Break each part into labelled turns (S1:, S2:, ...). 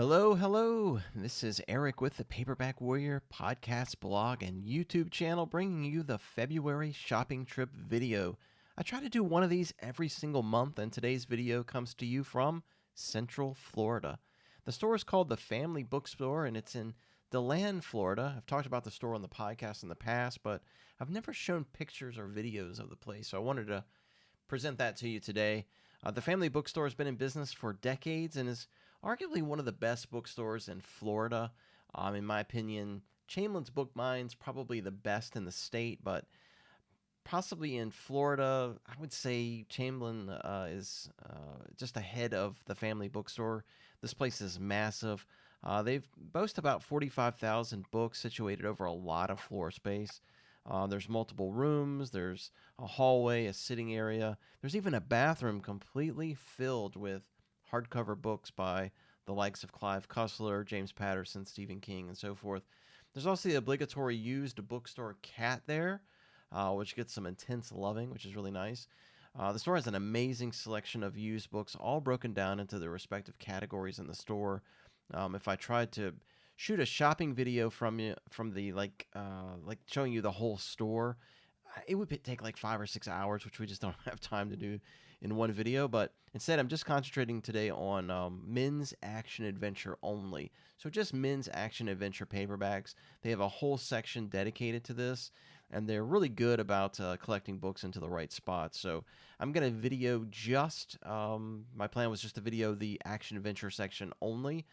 S1: Hello, hello. This is Eric with the Paperback Warrior podcast, blog, and YouTube channel, bringing you the February shopping trip video. I try to do one of these every single month, and today's video comes to you from Central Florida. The store is called the Family Bookstore, and it's in DeLand, Florida. I've talked about the store on the podcast in the past, but I've never shown pictures or videos of the place, so I wanted to present that to you today. The Family Bookstore has been in business for decades and is arguably one of the best bookstores in Florida. In my opinion, Chamberlain's Book Mind's probably the best in the state, but possibly in Florida, I would say Chamberlain is just ahead of the Family Bookstore. This place is massive. They've boast about 45,000 books situated over a lot of floor space. There's multiple rooms, there's a hallway, a sitting area. There's even a bathroom completely filled with hardcover books by the likes of Clive Cussler, James Patterson, Stephen King, and so forth. There's also the obligatory used bookstore cat there, which gets some intense loving, which is really nice. The store has an amazing selection of used books, all broken down into their respective categories in the store. If I tried to shoot a shopping video from the like showing you the whole store, it would take like 5 or 6 hours, which we just don't have time to do in one video. But instead, I'm just concentrating today on men's action adventure only. So just men's action adventure paperbacks. They have a whole section dedicated to this, and they're really good about collecting books into the right spots. So I'm going to video just, my plan was just to video the action adventure section only.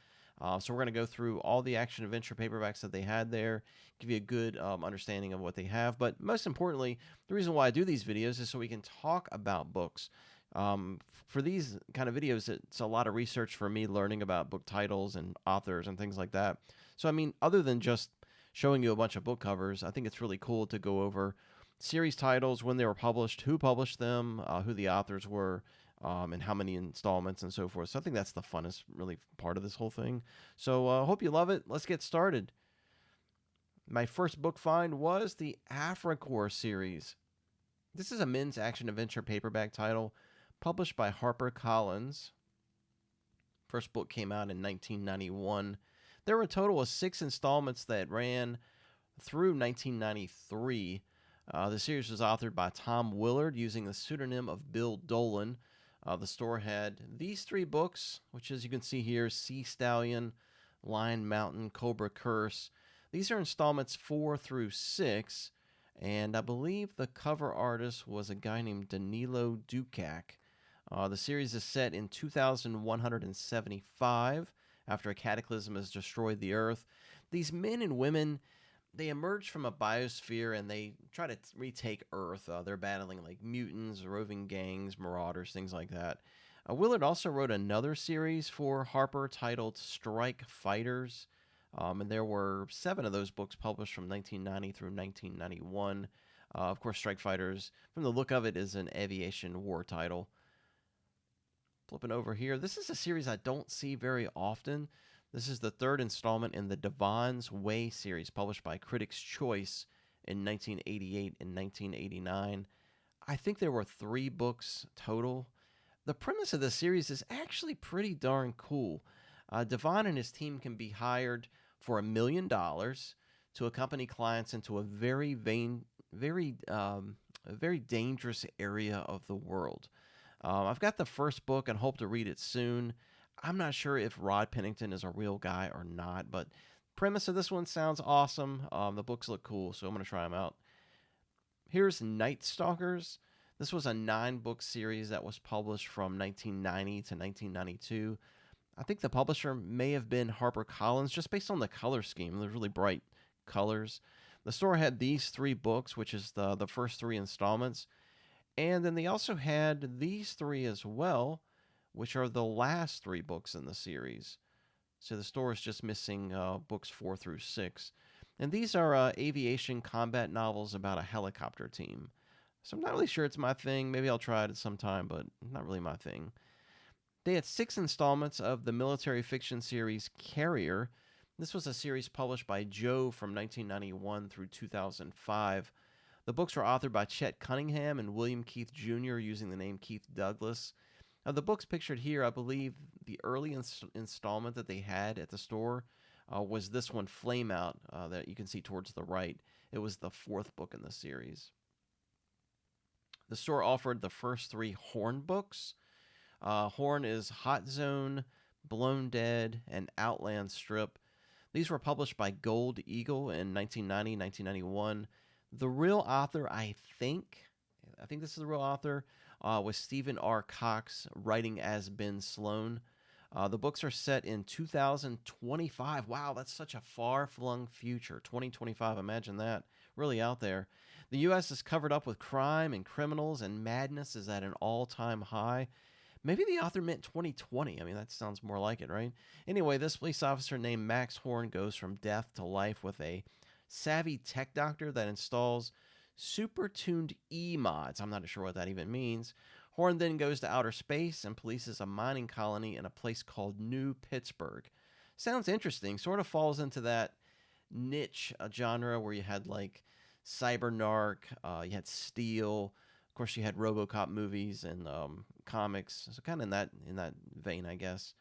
S1: So we're going to go through all the action adventure paperbacks that they had there, give you a good understanding of what they have. But most importantly, the reason why I do these videos is so we can talk about books. For these kind of videos, it's a lot of research for me, learning about book titles and authors and things like that. So, I mean, other than just showing you a bunch of book covers, I think it's really cool to go over series titles, when they were published, who published them, who the authors were, and how many installments and so forth. So I think that's the funnest, really, part of this whole thing. So I hope you love it. Let's get started. My first book find was the AfriCorps series. This is a men's action adventure paperback title published by HarperCollins. First book came out in 1991. There were a total of 6 installments that ran through 1993. The series was authored by Tom Willard using the pseudonym of Bill Dolan. The store had these 3 books, which, as you can see here, Sea Stallion, Lion Mountain, Cobra Curse. These are installments 4 through 6, and I believe the cover artist was a guy named Danilo Dukac. The series is set in 2175, after a cataclysm has destroyed the Earth. These men and women, they emerge from a biosphere and they try to retake Earth. They're battling like mutants, roving gangs, marauders, things like that. Willard also wrote another series for Harper titled Strike Fighters, and there were 7 of those books published from 1990 through 1991. Of course, Strike Fighters, from the look of it, is an aviation war title. Flipping over here, this is a series I don't see very often. This is the 3rd installment in the Devon's Way series, published by Critics' Choice in 1988 and 1989. I think there were 3 books total. The premise of the series is actually pretty darn cool. Devon and his team can be hired for $1 million to accompany clients into a very dangerous area of the world. I've got the first book and hope to read it soon. I'm not sure if Rod Pennington is a real guy or not, but premise of this one sounds awesome. The books look cool, so I'm going to try them out. Here's Night Stalkers. This was a 9-book series that was published from 1990 to 1992. I think the publisher may have been HarperCollins, just based on the color scheme. They're really bright colors. The store had these 3 books, which is the first 3 installments. And then they also had these 3 as well, which are the last 3 books in the series. So the store is just missing books 4 through 6. And these are aviation combat novels about a helicopter team. So I'm not really sure it's my thing. Maybe I'll try it at some time, but not really my thing. They had 6 installments of the military fiction series Carrier. This was a series published by Joe from 1991 through 2005. The books were authored by Chet Cunningham and William Keith Jr. using the name Keith Douglas. The books pictured here, I believe the early installment that they had at the store was this one, Flame Out, that you can see towards the right. It was the fourth book in the series. The store offered the first three Horn books. Horn is Hot Zone, Blown Dead, and Outland Strip. These were published by Gold Eagle in 1990, 1991. The real author, I think this is the real author, was Stephen R. Cox, writing as Ben Sloan. The books are set in 2025. Wow, that's such a far-flung future. 2025, imagine that. Really out there. The U.S. is covered up with crime and criminals, and madness is at an all-time high. Maybe the author meant 2020. I mean, that sounds more like it, right? Anyway, this police officer named Max Horn goes from death to life with a savvy tech doctor that installs super tuned E-mods. I'm not sure what that even means. Horn then goes to outer space and polices a mining colony in a place called New Pittsburgh. Sounds interesting. Sort of falls into that niche genre where you had like Cybernark, you had Steel, of course you had RoboCop movies and comics, so kind of in that vein, I guess.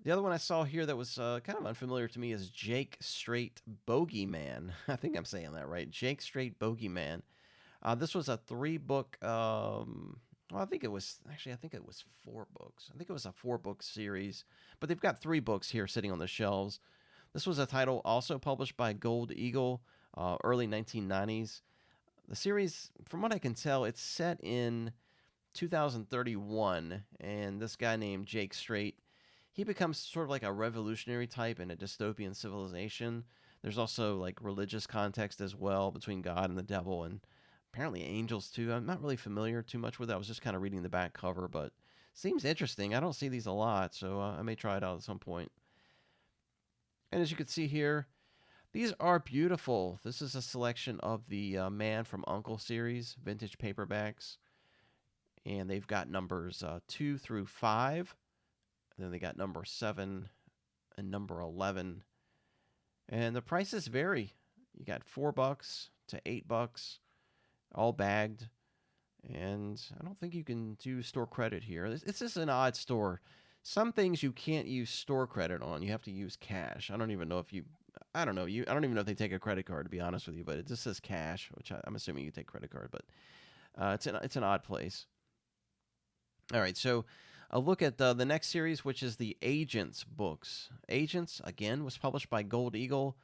S1: The other one I saw here that was kind of unfamiliar to me is Jake Straight Bogeyman. I think I'm saying that right. Jake Straight Bogeyman. This was a 3-book. Well, I think it was 4 books. I think it was a 4-book series, but they've got 3 books here sitting on the shelves. This was a title also published by Gold Eagle, early 1990s. The series, from what I can tell, it's set in 2031, and this guy named Jake Straight, he becomes sort of like a revolutionary type in a dystopian civilization. There's also like religious context as well between God and the devil, and apparently angels too. I'm not really familiar too much with it. I was just kind of reading the back cover, but seems interesting. I don't see these a lot, so I may try it out at some point. And as you can see here, these are beautiful. This is a selection of the Man from U.N.C.L.E. series, vintage paperbacks. And they've got numbers 2 through 5. And then they got number 7 and number 11. And the prices vary. You got $4 to $8, all bagged. And I don't think you can do store credit here. It's just an odd store. Some things you can't use store credit on. You have to use cash. I don't even know if I don't even know if they take a credit card, to be honest with you. But it just says cash, which I'm assuming you take credit card. But it's an odd place. All right, so a look at the next series, which is the Agents books. Agents, again, was published by Gold Eagle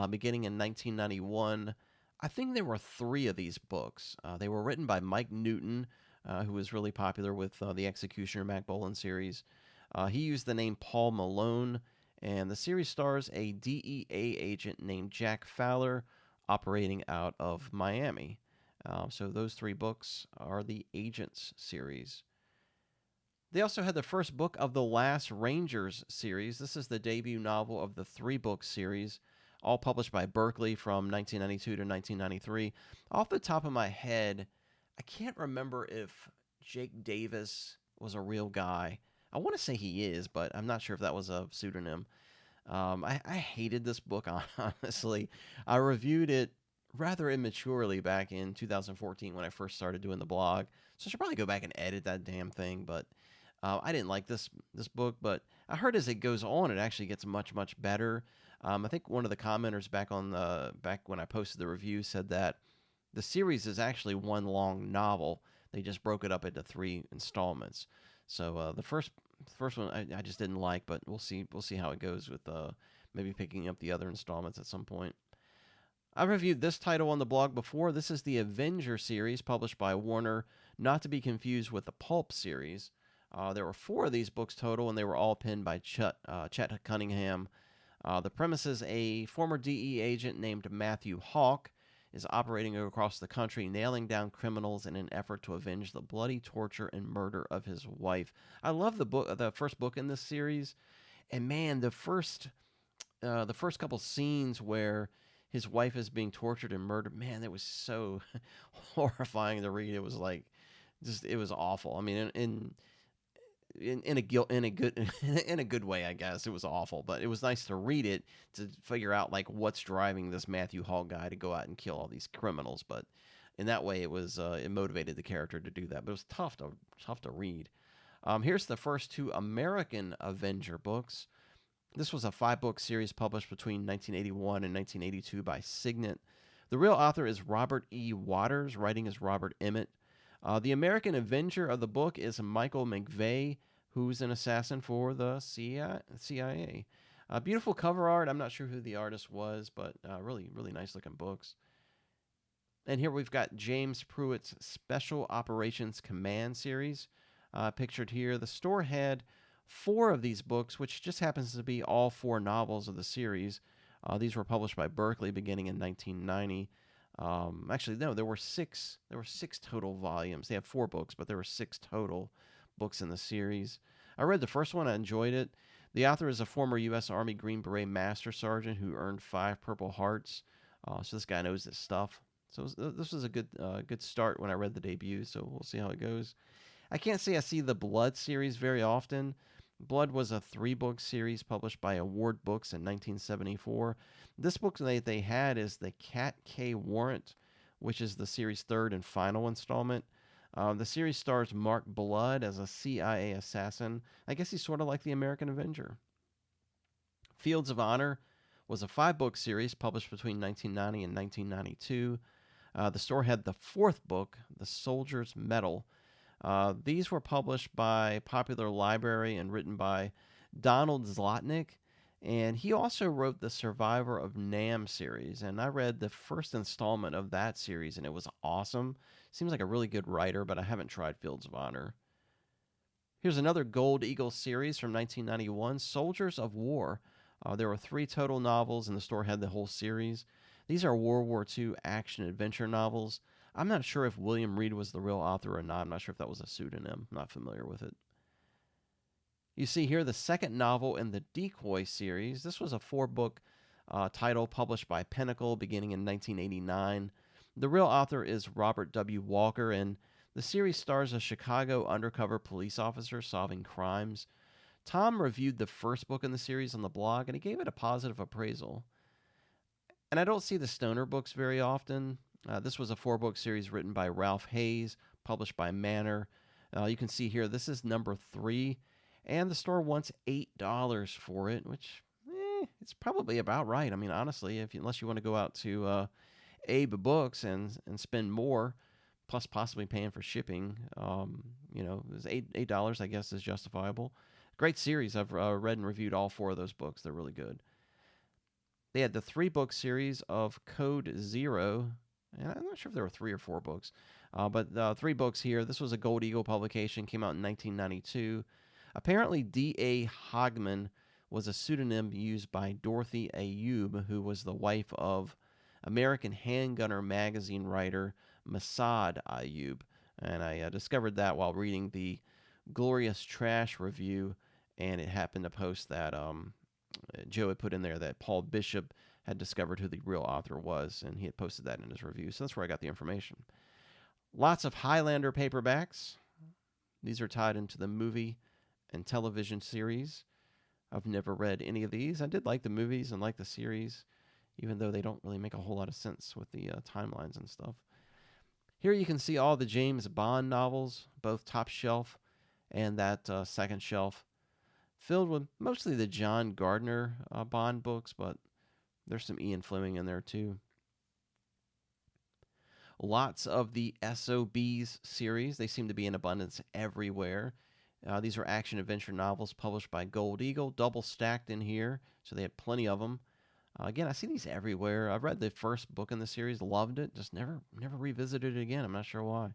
S1: beginning in 1991. I think there were 3 of these books. They were written by Mike Newton, who was really popular with the Executioner Mac Bolan series. He used the name Paul Malone, and the series stars a DEA agent named Jack Fowler operating out of Miami. So those 3 books are the Agents series. They also had the first book of the Last Rangers series. This is the debut novel of the 3-book series, all published by Berkley from 1992 to 1993. Off the top of my head, I can't remember if Jake Davis was a real guy. I want to say he is, but I'm not sure if that was a pseudonym. I hated this book, honestly. I reviewed it rather immaturely back in 2014 when I first started doing the blog. So I should probably go back and edit that damn thing, but I didn't like this book, but I heard as it goes on, it actually gets much, much better. I think one of the commenters back when I posted the review said that the series is actually one long novel. They just broke it up into 3 installments. So the first one I just didn't like, but we'll see how it goes with maybe picking up the other installments at some point. I reviewed this title on the blog before. This is the Avenger series published by Warner, not to be confused with the Pulp series. There were 4 of these books total, and they were all penned by Chet Cunningham. The premise is a former DE agent named Matthew Hawk is operating across the country, nailing down criminals in an effort to avenge the bloody torture and murder of his wife. I love the first book in this series, and man, the first couple scenes where his wife is being tortured and murdered, man, it was so horrifying to read. It was like, it was awful. I mean, in a good way, I guess. It was awful, but it was nice to read it to figure out like what's driving this Matthew Hall guy to go out and kill all these criminals. But in that way, it motivated the character to do that. But it was tough to read. Here's the first two American Avenger books. This was a 5-book series published between 1981 and 1982 by Signet. The real author is Robert E. Waters, writing as Robert Emmett. The American Avenger of the book is Michael McVeigh, who's an assassin for the CIA. Beautiful cover art. I'm not sure who the artist was, but really, really nice looking books. And here we've got James Pruitt's Special Operations Command series. Pictured here. The store had 4 of these books, which just happens to be all 4 novels of the series. These were published by Berkley beginning in 1990. Actually, no, there were 6. There were 6 total volumes. They have 4 books, but there were 6 total books in the series. I read the first one. I enjoyed it. The author is a former U.S. Army Green Beret Master Sergeant who earned 5 Purple Hearts. So this guy knows his stuff. So this was a good start when I read the debut. So we'll see how it goes. I can't say I see the Blood series very often. Blood was a 3-book series published by Award Books in 1974. This book they had is the Cat K Warrant, which is the series' 3rd and final installment. The series stars Mark Blood as a CIA assassin. I guess he's sort of like the American Avenger. Fields of Honor was a 5-book series published between 1990 and 1992. The store had the 4th book, The Soldier's Medal. These were published by Popular Library and written by Donald Zlotnick. And he also wrote the Survivor of Nam series. And I read the first installment of that series, and it was awesome. Seems like a really good writer, but I haven't tried Fields of Honor. Here's another Gold Eagle series from 1991, Soldiers of War. There were 3 total novels, and the store had the whole series. These are World War II action-adventure novels. I'm not sure if William Reed was the real author or not. I'm not sure if that was a pseudonym. I'm not familiar with it. You see here the second novel in the Decoy series. This was a 4-book title published by Pinnacle beginning in 1989. The real author is Robert W. Walker, and the series stars a Chicago undercover police officer solving crimes. Tom reviewed the first book in the series on the blog, and he gave it a positive appraisal. And I don't see the Stoner books very often. This was a 4-book series written by Ralph Hayes, published by Manor. You can see here, this is number 3, and the store wants $8 for it, which it's probably about right. I mean, honestly, unless you want to go out to Abe Books and spend more, plus possibly paying for shipping, $8 I guess is justifiable. Great series. I've read and reviewed all 4 of those books. They're really good. They had the 3-book series of Code Zero, and I'm not sure if there were 3 or 4 books, but 3 books here. This was a Gold Eagle publication, came out in 1992. Apparently, D.A. Hogman was a pseudonym used by Dorothy Ayub, who was the wife of American Handgunner magazine writer Masad Ayub. And I discovered that while reading the Glorious Trash review, and it happened to post that Joe had put in there that Paul Bishop had discovered who the real author was, and he had posted that in his review. So that's where I got the information. Lots of Highlander paperbacks. These are tied into the movie and television series. I've never read any of these. I did like the movies and like the series, even though they don't really make a whole lot of sense with the timelines and stuff. Here you can see all the James Bond novels, both top shelf and that second shelf, filled with mostly the John Gardner Bond books, but there's some Ian Fleming in there too. Lots of the SOBs series. They seem to be in abundance everywhere. These are action-adventure novels published by Gold Eagle, double stacked in here, so they have plenty of them. Again, I see these everywhere. I've read the first book in the series, loved it, just never revisited it again. I'm not sure why.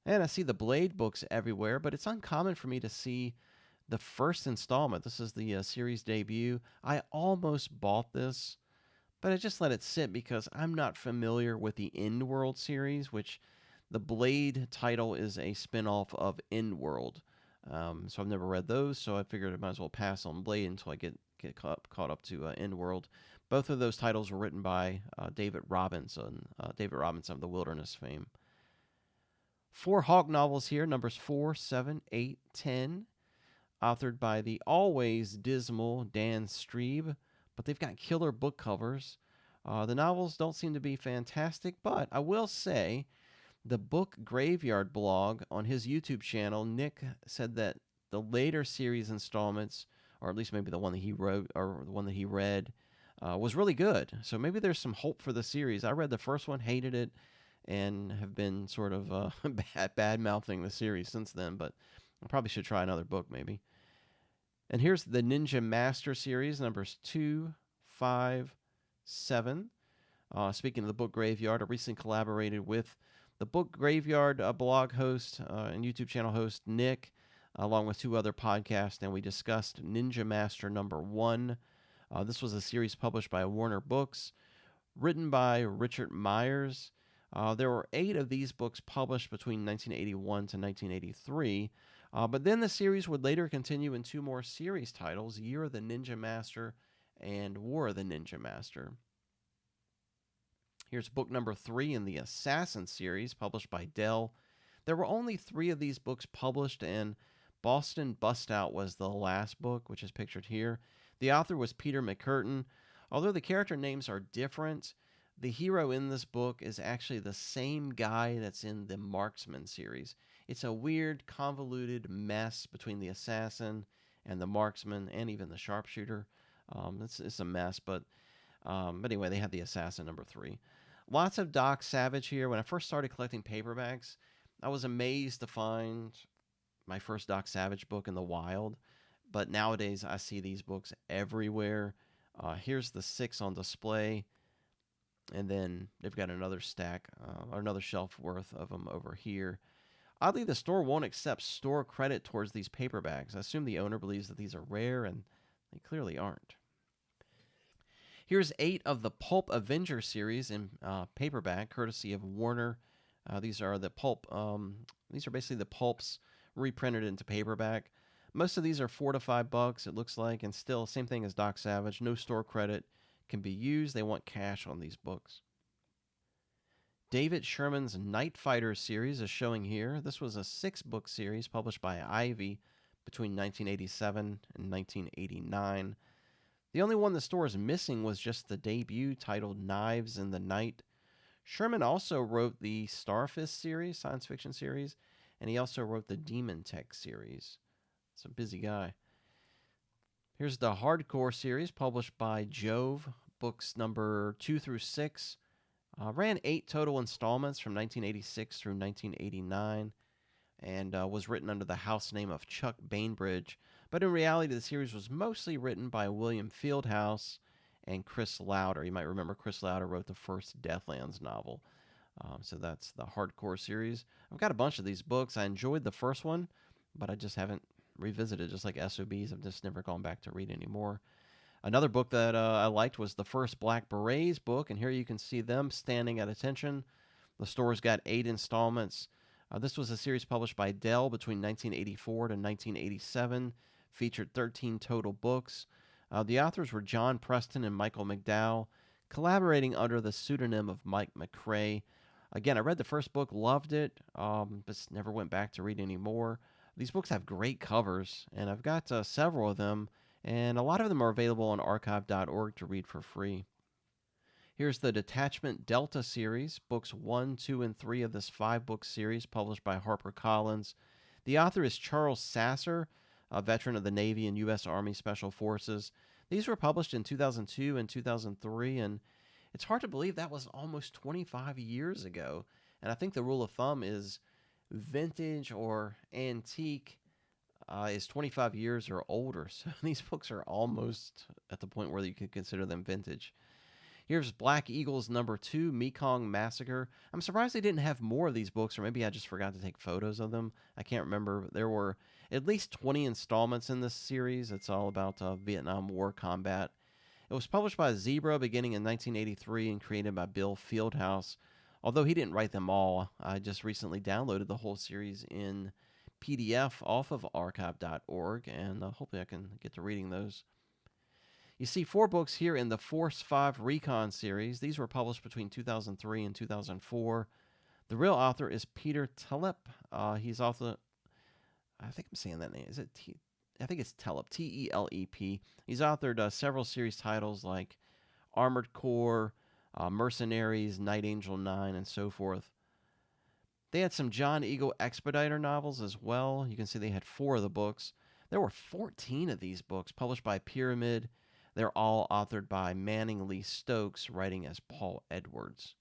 S1: And I see the Blade books everywhere, but it's uncommon for me to see the first installment. This is the series debut. I almost bought this, but I just let it sit because I'm not familiar with the Endworld series, which the Blade title is a spinoff of Endworld. So I've never read those, so I figured I might as well pass on Blade until I get caught up to Endworld. Both of those titles were written by David Robinson of the Wilderness fame. 4 Hawk novels here, numbers 4, 7, 8, 10, authored by the always dismal Dan Strebe, but they've got killer book covers. The novels don't seem to be fantastic, but I will say The Book Graveyard blog on his YouTube channel, Nick said that the later series installments, or at least maybe the one that he wrote or the one that he read, was really good. So maybe there's some hope for the series. I read the first one, hated it, and have been sort of bad mouthing the series since then. But I probably should try another book maybe. And here's the Ninja Master series, numbers 2, 5, 7. Speaking of the Book Graveyard, I recently collaborated with the Book Graveyard blog host and YouTube channel host Nick, along with 2 other podcasts, and we discussed Ninja Master number 1. This was a series published by Warner Books, written by Richard Myers. There were 8 of these books published between 1981 to 1983, but then the series would later continue in 2 more series titles, Year of the Ninja Master and War of the Ninja Master. Here's book number 3 in the Assassin series, published by Dell. There were only 3 of these books published, and Boston Bust Out was the last book, which is pictured here. The author was Peter McCurtain. Although the character names are different, the hero in this book is actually the same guy that's in the Marksman series. It's a weird, convoluted mess between the assassin and the marksman and even the sharpshooter. It's a mess, but anyway, they had the assassin number 3. Lots of Doc Savage here. When I first started collecting paperbacks, I was amazed to find my first Doc Savage book in the wild. But nowadays, I see these books everywhere. Here's the 6 on display. And then they've got another stack, or another shelf worth of them over here. Oddly, the store won't accept store credit towards these paperbacks. I assume the owner believes that these are rare, and they clearly aren't. Here's 8 of the Pulp Avenger series in paperback, courtesy of Warner. These are the pulp. These are basically the pulps reprinted into paperback. Most of these are $4 to $5. It looks like, and still same thing as Doc Savage. No store credit can be used. They want cash on these books. David Sherman's Night Fighters series is showing here. This was a 6-book series published by Ivy between 1987 and 1989. The only one the store is missing was just the debut titled Knives in the Night. Sherman also wrote the Starfist series, science fiction series, and he also wrote the Demon Tech series. It's a busy guy. Here's the Hardcore series published by Jove, books number 2 through 6. Ran 8 total installments from 1986 through 1989, and was written under the house name of Chuck Bainbridge. But in reality, the series was mostly written by William Fieldhouse and Chris Lauder. You might remember Chris Lauder wrote the first Deathlands novel. So that's the Hardcore series. I've got a bunch of these books. I enjoyed the first one, but I just haven't revisited. Just like SOBs, I've just never gone back to read anymore. Another book that I liked was the first Black Berets book, and here you can see them standing at attention. The store's got 8 installments. This was a series published by Dell between 1984 to 1987, featured 13 total books. The authors were John Preston and Michael McDowell, collaborating under the pseudonym of Mike McCrae. Again, I read the first book, loved it, but never went back to read any more. These books have great covers, and I've got several of them, and a lot of them are available on archive.org to read for free. Here's the Detachment Delta series, books 1, 2, and 3 of this 5-book series published by HarperCollins. The author is Charles Sasser, a veteran of the Navy and U.S. Army Special Forces. These were published in 2002 and 2003, and it's hard to believe that was almost 25 years ago. And I think the rule of thumb is vintage or antique is 25 years or older. So these books are almost at the point where you could consider them vintage. Here's Black Eagles number 2, Mekong Massacre. I'm surprised they didn't have more of these books, or maybe I just forgot to take photos of them. I can't remember. There were at least 20 installments in this series. It's all about Vietnam War combat. It was published by Zebra beginning in 1983 and created by Bill Fieldhouse. Although he didn't write them all, I just recently downloaded the whole series in PDF off of archive.org, and hopefully I can get to reading those. You see 4 books here in the Force 5 Recon series. These were published between 2003 and 2004. The real author is Peter Telep. He's author, I think I'm saying that name. Is it I think it's Telep, T-E-L-E-P. He's authored several series titles like Armored Core, Mercenaries, Night Angel 9, and so forth. They had some John Eagle Expediter novels as well. You can see they had 4 of the books. There were 14 of these books published by Pyramid. They're all authored by Manning Lee Stokes, writing as Paul Edwards.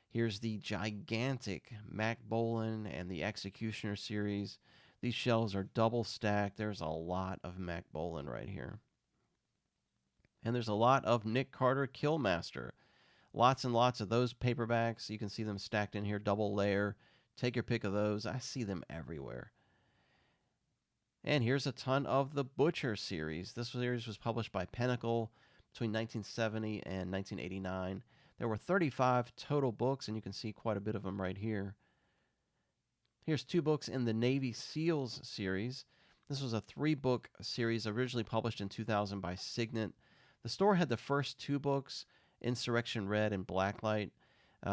S1: Here's the gigantic Mac Bolan and the Executioner series. These shelves are double stacked. There's a lot of Mac Bolan right here. And there's a lot of Nick Carter Killmaster. Lots and lots of those paperbacks. You can see them stacked in here, double layer. Take your pick of those. I see them everywhere. And here's a ton of the Butcher series. This series was published by Pinnacle between 1970 and 1989. There were 35 total books, and you can see quite a bit of them right here. Here's 2 books in the Navy SEALs series. This was a 3-book series originally published in 2000 by Signet. The store had the first 2 books, Insurrection Red and Blacklight.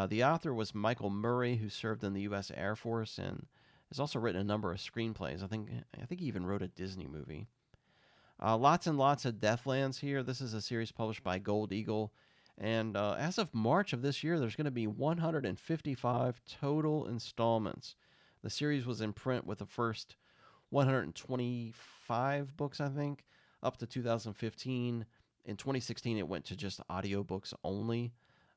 S1: The author was Michael Murray, who served in the U.S. Air Force and has also written a number of screenplays. I think he even wrote a Disney movie. Lots and lots of Deathlands here. This is a series published by Gold Eagle. And as of March of this year, there's going to be 155 total installments. The series was in print with the first 125 books, I think, up to 2015. In 2016, it went to just audiobooks only.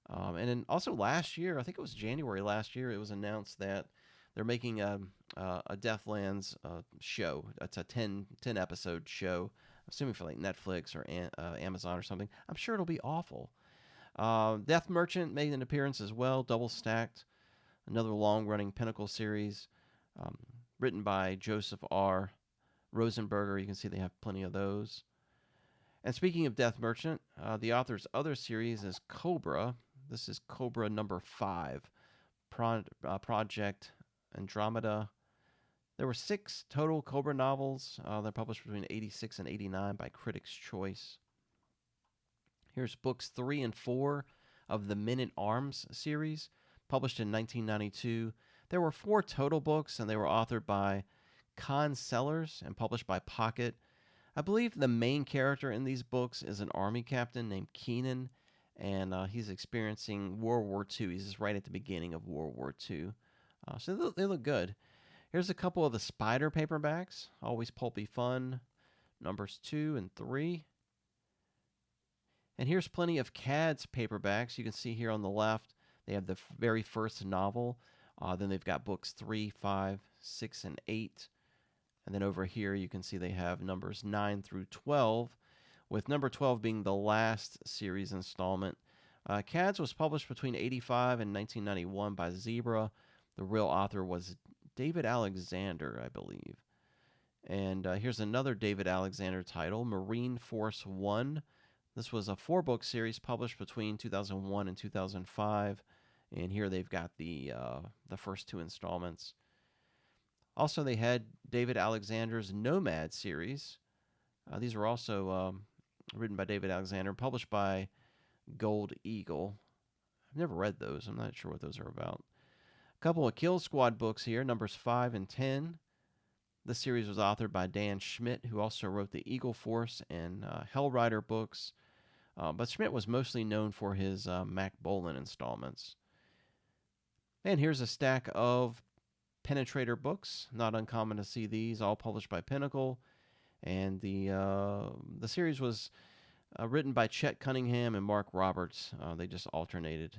S1: And then also last year, I think it was January last year, it was announced that they're making a Deathlands show. It's a 10 episode show, assuming for like Netflix or Amazon or something. I'm sure it'll be awful. Death Merchant made an appearance as well, double stacked. Another long running Pinnacle series, written by Joseph R. Rosenberger. You can see they have plenty of those. And speaking of Death Merchant, the author's other series is Cobra. This is Cobra number 5, Project Andromeda. There were 6 total Cobra novels. They're published between 86 and 89 by Critics' Choice. Here's books 3 and 4 of the Men at Arms series, published in 1992. There were 4 total books, and they were authored by Con Sellers and published by Pocket. I believe the main character in these books is an army captain named Keenan, and he's experiencing World War II. He's just right at the beginning of World War II. So they look good. Here's a couple of the Spider paperbacks. Always pulpy fun. Numbers 2 and 3. And here's plenty of CADS paperbacks. You can see here on the left, they have the very first novel. Then they've got books 3, 5, 6, and 8. And then over here, you can see they have numbers 9 through 12, with number 12 being the last series installment. CADS was published between 85 and 1991 by Zebra. The real author was David Alexander, I believe. And here's another David Alexander title, Marine Force 1. This was a 4-book series published between 2001 and 2005. And here they've got the first 2 installments. Also, they had David Alexander's Nomad series. These were also written by David Alexander, published by Gold Eagle. I've never read those. I'm not sure what those are about. A couple of Kill Squad books here, numbers 5 and 10. This series was authored by Dan Schmidt, who also wrote the Eagle Force and Hellrider books. But Schmidt was mostly known for his Mac Bolan installments. And here's a stack of Penetrator books. Not uncommon to see these, all published by Pinnacle. And the series was written by Chet Cunningham and Mark Roberts. They just alternated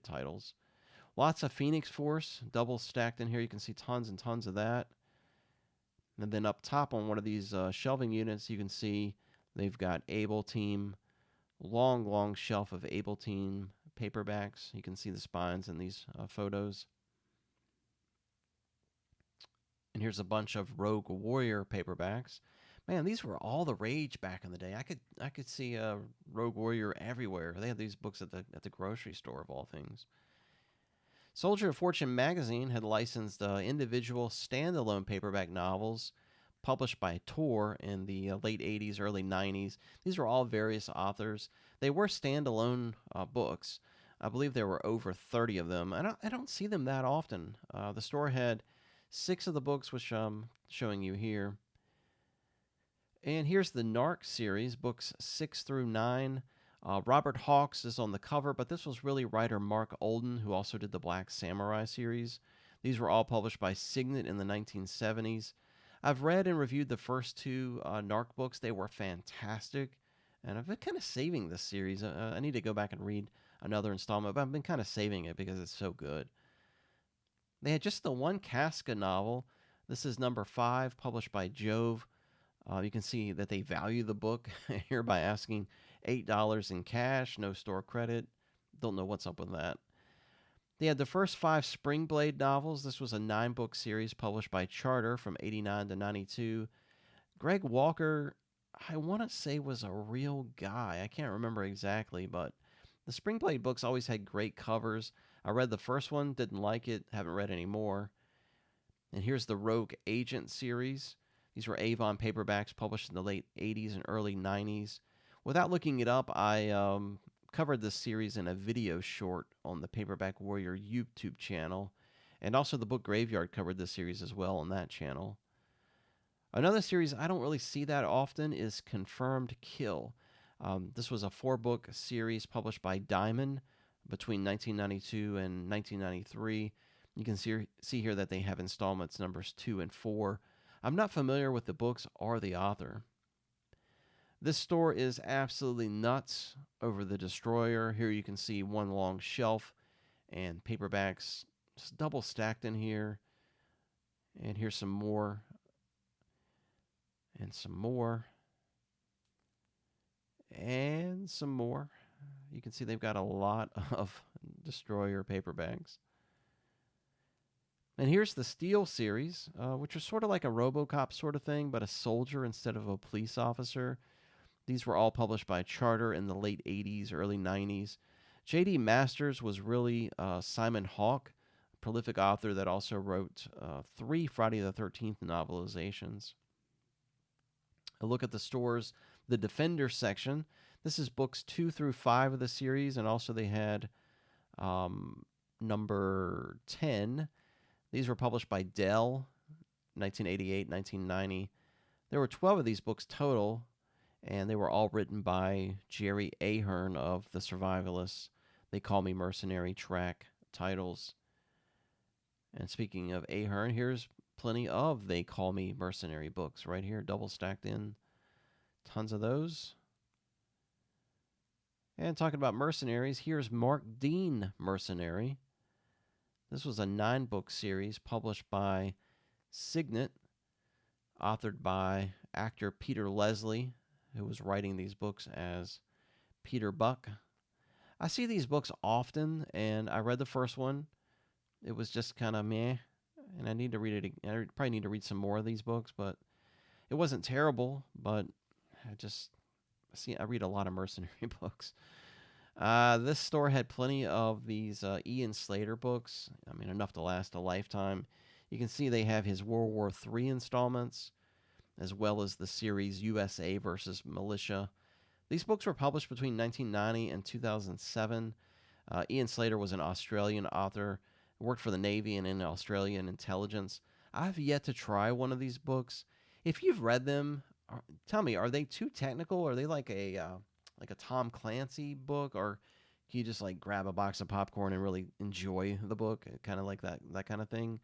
S1: titles. Lots of Phoenix Force, double stacked in here. You can see tons and tons of that. And then up top on one of these shelving units, you can see they've got Able Team, long shelf of Able Team paperbacks. You can see the spines in these photos. And here's a bunch of Rogue Warrior paperbacks. Man, these were all the rage back in the day. I could see Rogue Warrior everywhere. They had these books at the grocery store, of all things. Soldier of Fortune magazine had licensed individual standalone paperback novels published by Tor in the late 80s, early 90s. These were all various authors. They were standalone books. I believe there were over 30 of them. I don't see them that often. The store had 6 of the books, which I'm showing you here. And here's the Narc series, books 6 through 9. Robert Hawks is on the cover, but this was really writer Mark Olden, who also did the Black Samurai series. These were all published by Signet in the 1970s. I've read and reviewed the first two Narc books. They were fantastic, and I've been kind of saving this series. I need to go back and read another installment, but I've been kind of saving it because it's so good. They had just the one Casca novel. This is number 5, published by Jove. You can see that they value the book here by asking $8 in cash, no store credit. Don't know what's up with that. They had the first 5 Springblade novels. This was a 9-book series published by Charter from 89 to 92. Greg Walker, I want to say, was a real guy. I can't remember exactly, but the Springblade books always had great covers. I read the first one, didn't like it, haven't read any more. And here's the Rogue Agent series. These were Avon paperbacks published in the late 80s and early 90s. Without looking it up, I covered this series in a video short on the Paperback Warrior YouTube channel. And also the Book Graveyard covered this series as well on that channel. Another series I don't really see that often is Confirmed Kill. This was a 4-book series published by Diamond between 1992 and 1993. You can see here that they have installments numbers 2 and 4. I'm not familiar with the books or the author. This store is absolutely nuts over the Destroyer. Here you can see one long shelf and paperbacks just double stacked in here. And here's some more. And some more. And some more. You can see they've got a lot of Destroyer paperbacks. And here's the Steel series, which was sort of like a RoboCop sort of thing, but a soldier instead of a police officer. These were all published by Charter in the late 80s, early 90s. J.D. Masters was really Simon Hawke, a prolific author that also wrote 3 Friday the 13th novelizations. A look at the store's The Defender section. This is books 2 through 5 of the series, and also they had number 10. These were published by Dell, 1988, 1990. There were 12 of these books total, and they were all written by Jerry Ahern of The Survivalists. They Call Me Mercenary track titles. And speaking of Ahern, here's plenty of They Call Me Mercenary books right here, double stacked in. Tons of those. And talking about mercenaries, here's Mark Dean Mercenary. This was a 9-book series published by Signet, authored by actor Peter Leslie, who was writing these books as Peter Buck. I see these books often, and I read the first one. It was just kind of meh, and I need to read it. I probably need to read some more of these books, but it wasn't terrible. But I read a lot of mercenary books. This store had plenty of these Ian Slater books. I mean, enough to last a lifetime. You can see they have his World War III installments, as well as the series USA versus Militia. These books were published between 1990 and 2007. Ian Slater was an Australian author, worked for the Navy and in Australian intelligence. I've yet to try one of these books. If you've read them, tell me, are they too technical? Are they like a Tom Clancy book, or can you just like grab a box of popcorn and really enjoy the book, kind of like that kind of thing?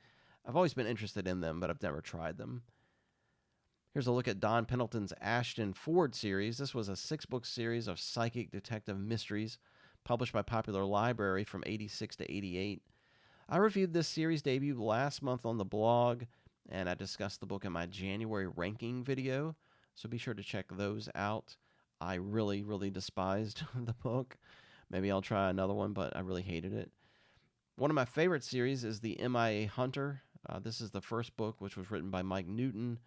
S1: I've always been interested in them, but I've never tried them. Here's a look at Don Pendleton's Ashton Ford series. This was a 6-book series of psychic detective mysteries published by Popular Library from 86 to 88. I reviewed this series debut last month on the blog, and I discussed the book in my January ranking video, so be sure to check those out. I really, really despised the book. Maybe I'll try another one, but I really hated it. One of my favorite series is the MIA Hunter. This is the first book, which was written by Mike Newton.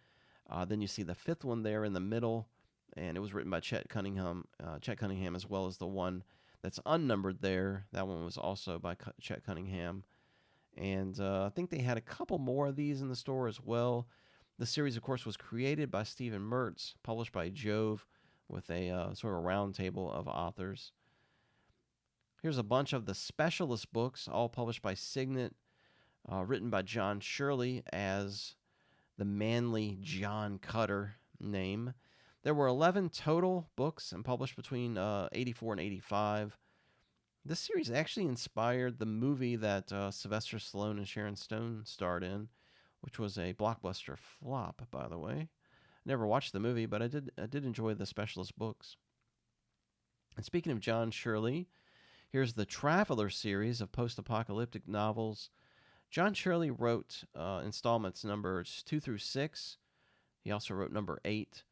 S1: Then you see the 5th one there in the middle, and it was written by Chet Cunningham, as well as the one that's unnumbered there. That one was also by Chet Cunningham. And I think they had a couple more of these in the store as well. The series, of course, was created by Stephen Mertz, published by Jove, with a sort of round table of authors. Here's a bunch of the specialist books, all published by Signet, written by John Shirley as the manly John Cutter name. There were 11 total books and published between 84 and 85. This series actually inspired the movie that Sylvester Stallone and Sharon Stone starred in, which was a blockbuster flop, by the way. Never watched the movie, but I did enjoy the Specialist books. And speaking of John Shirley, here's the Traveler series of post-apocalyptic novels. John Shirley wrote installments numbers 2 through 6. He also wrote number 8.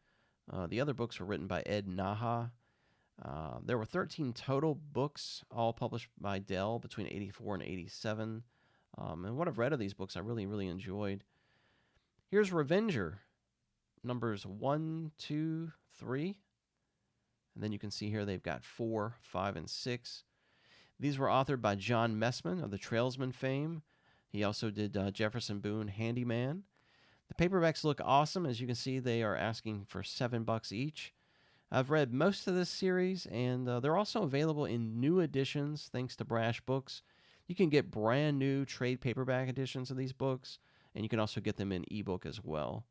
S1: The other books were written by Ed Naha. There were 13 total books, all published by Dell between 84 and 87. And what I've read of these books, I really, really enjoyed. Here's Revenger, numbers 1, 2, 3. And then you can see here they've got 4, 5, and 6. These were authored by John Messman of the Trailsman fame. He also did Jefferson Boone Handyman. The paperbacks look awesome. As you can see, they are asking for $7 each. I've read most of this series, and they're also available in new editions thanks to Brash Books. You can get brand new trade paperback editions of these books, and you can also get them in ebook as well.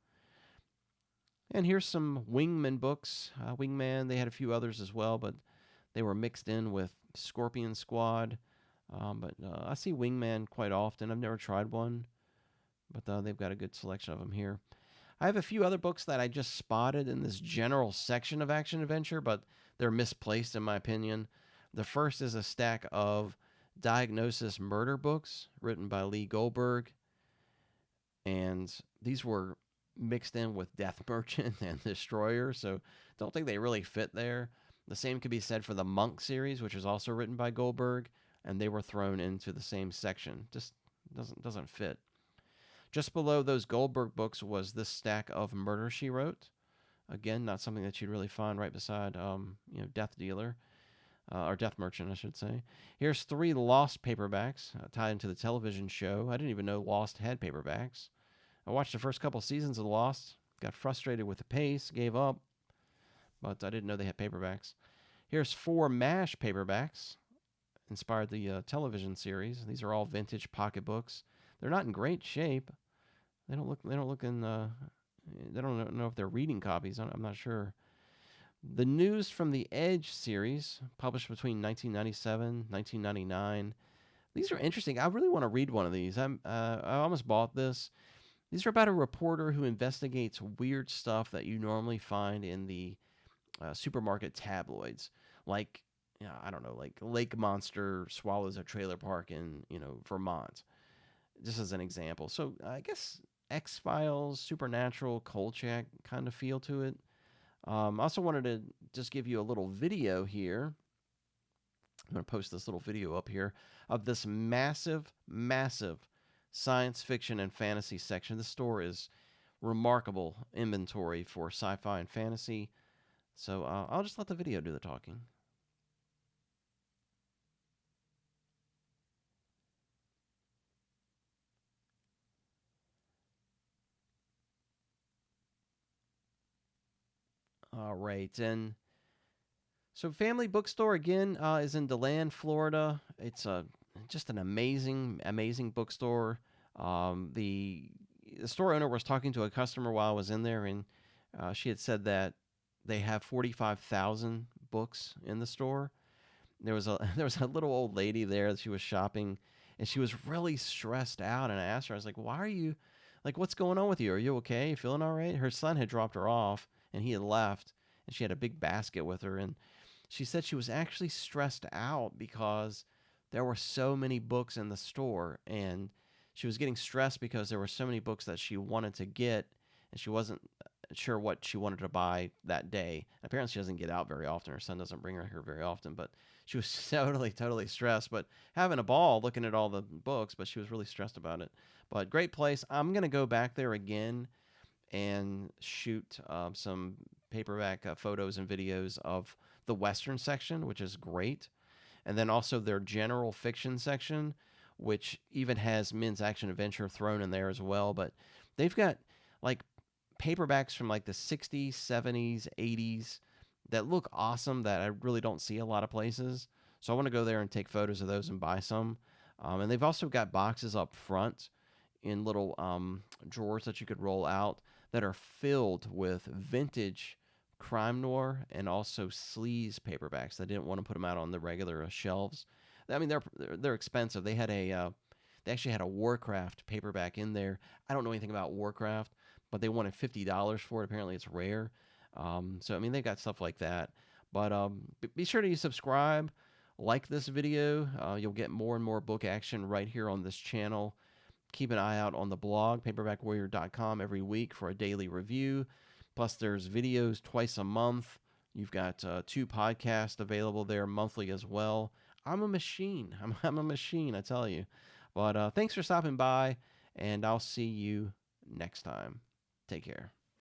S1: And here's some Wingman books. Wingman, they had a few others as well, but they were mixed in with Scorpion Squad. But I see Wingman quite often. I've never tried one, but they've got a good selection of them here. I have a few other books that I just spotted in this general section of action adventure, but they're misplaced in my opinion. The first is a stack of diagnosis murder books written by Lee Goldberg, and these were mixed in with Death Merchant and Destroyer, so don't think they really fit there. The same could be said for the Monk series, which is also written by Goldberg, and they were thrown into the same section. Just doesn't fit. Just below those Goldberg books was this stack of Murder, She Wrote. Again, not something that you'd really find right beside, Death Dealer, or Death Merchant, I should say. Here's 3 Lost paperbacks tied into the television show. I didn't even know Lost had paperbacks. I watched the first couple seasons of Lost, got frustrated with the pace, gave up, but I didn't know they had paperbacks. Here's 4 MASH paperbacks, inspired the television series. These are all vintage pocketbooks. They're not in great shape. They don't look in. They don't know if they're reading copies. I'm not sure. The News from the Edge series, published between 1997 1999. These are interesting. I really want to read one of these. I almost bought this. These are about a reporter who investigates weird stuff that you normally find in the supermarket tabloids, like I don't know, like lake monster swallows a trailer park in Vermont, just as an example. So I guess X-Files, Supernatural, Kolchak kind of feel to it. I also wanted to just give you a little video here. I'm going to post this little video up here of this massive, massive science fiction and fantasy section. This store is remarkable inventory for sci-fi and fantasy. So I'll just let the video do the talking. All right, and so Family Bookstore again is in DeLand, Florida. It's just an amazing, amazing bookstore. The store owner was talking to a customer while I was in there, and she had said that they have 45,000 books in the store. There was a little old lady there that she was shopping, and she was really stressed out. And I asked her, I was like, "Why are you, like, what's going on with you? Are you okay? You feeling all right?" Her son had dropped her off, and he had left, and she had a big basket with her. And she said she was actually stressed out because there were so many books in the store, and she was getting stressed because there were so many books that she wanted to get, and she wasn't sure what she wanted to buy that day. Apparently, she doesn't get out very often. Her son doesn't bring her here very often, but she was totally stressed, but having a ball looking at all the books, but she was really stressed about it. But great place. I'm going to go back there again and shoot some paperback photos and videos of the Western section, which is great. And then also their general fiction section, which even has men's action adventure thrown in there as well. But they've got like paperbacks from like the 60s, 70s, 80s that look awesome that I really don't see a lot of places. So I want to go there and take photos of those and buy some. And they've also got boxes up front in little drawers that you could roll out that are filled with vintage Crime-Noir and also Sleaze paperbacks. They didn't want to put them out on the regular shelves. I mean, they're expensive. They actually had a Warcraft paperback in there. I don't know anything about Warcraft, but they wanted $50 for it. Apparently, it's rare. So I mean, they got stuff like that. But be sure to subscribe, like this video. You'll get more and more book action right here on this channel. Keep an eye out on the blog, paperbackwarrior.com, every week for a daily review. Plus, there's videos twice a month. You've got 2 podcasts available there monthly as well. I'm a machine. I'm a machine, I tell you. But thanks for stopping by, and I'll see you next time. Take care.